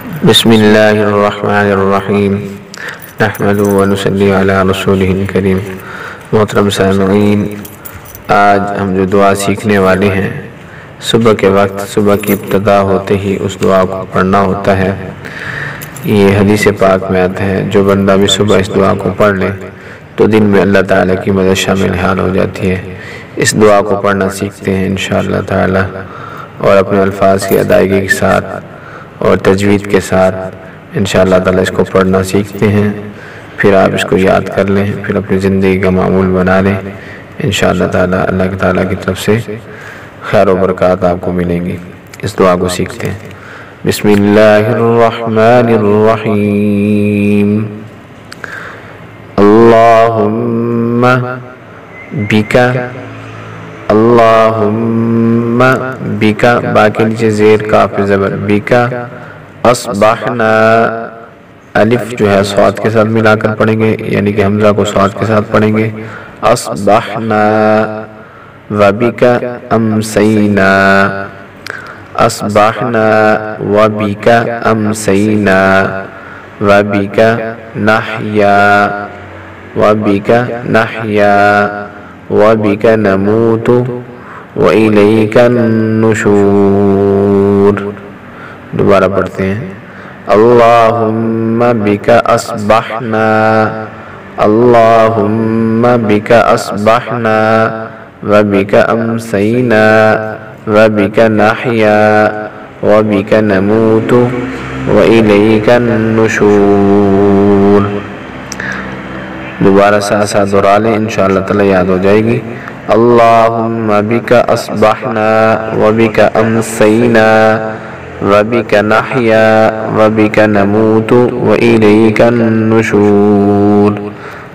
بسم اللہ الرحمن الرحیم نحمده ونصلی علی رسولہ الکریم۔ محترم سامعین، آج ہم جو دعا سیکھنے والے ہیں، صبح کے وقت صبح کی ابتدا ہوتے ہی اس دعا کو پڑھنا ہوتا ہے۔ یہ حدیث پاک میں آتا ہے، جو بندہ بھی صبح اس دعا کو پڑھ لے تو دن میں اللہ تعالیٰ کی مدد شامل حال ہو جاتی ہے۔ اس دعا کو پڑھنا سیکھتے ہیں انشاءاللہ تعالیٰ، اور اپنے الفاظ کی ادائیگی کے ساتھ اور تجوید کے ساتھ انشاءاللہ تعالیٰ اس کو پڑھنا سیکھتے ہیں۔ پھر آپ اس کو یاد کر لیں، پھر اپنی زندگی کا معمول بنا لیں انشاءاللہ تعالیٰ۔ اللہ تعالیٰ کی طرف سے خیر و برکات آپ کو ملیں گی۔ اس دعا کو سیکھتے ہیں۔ بسم اللہ الرحمن الرحیم۔ اللہم بکا، اللہم بکا، با کے نیچے زیر کاف پہ زبر، بکا اصبحنا، الف جو ہے صاد کے ساتھ ملا کر پڑھیں گے، یعنی کہ حمزہ کو صاد کے ساتھ پڑھیں گے۔ اصبحنا وبکا امسینا، اصبحنا وبکا امسینا وبکا نحیا، وبکا نحیا وبکا نموت وإلیک النشور۔ دوبارہ پڑھتے ہیں۔ اللہم بکا اصبحنا، اللہم بکا اصبحنا وبکا امسینا وبکا نحیا وبکا نموت وإلیک النشور۔ دوبارہ ساتھ ساتھ دہرا لیں، انشاءاللہ تعالیٰ یاد ہو جائے گی۔ اللہم بکا اصبحنا وبکا امسینا وبکا نحیا وبکا نموت وإلیک النشور۔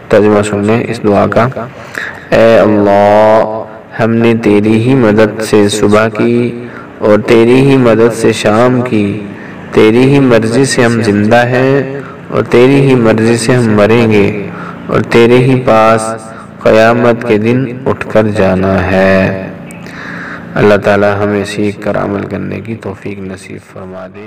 ترجمہ سن لیں اس دعا کا۔ اے اللہ، ہم نے تیری ہی مدد سے صبح کی اور تیری ہی مدد سے شام کی، تیری ہی مرضی سے ہم زندہ ہیں اور تیری ہی مرضی سے ہم مریں گے، اور تیرے ہی پاس قیامت کے دن اٹھ کر جانا ہے۔ اللہ تعالی ہمیں سیکھ کر عمل کرنے کی توفیق نصیب فرما دے۔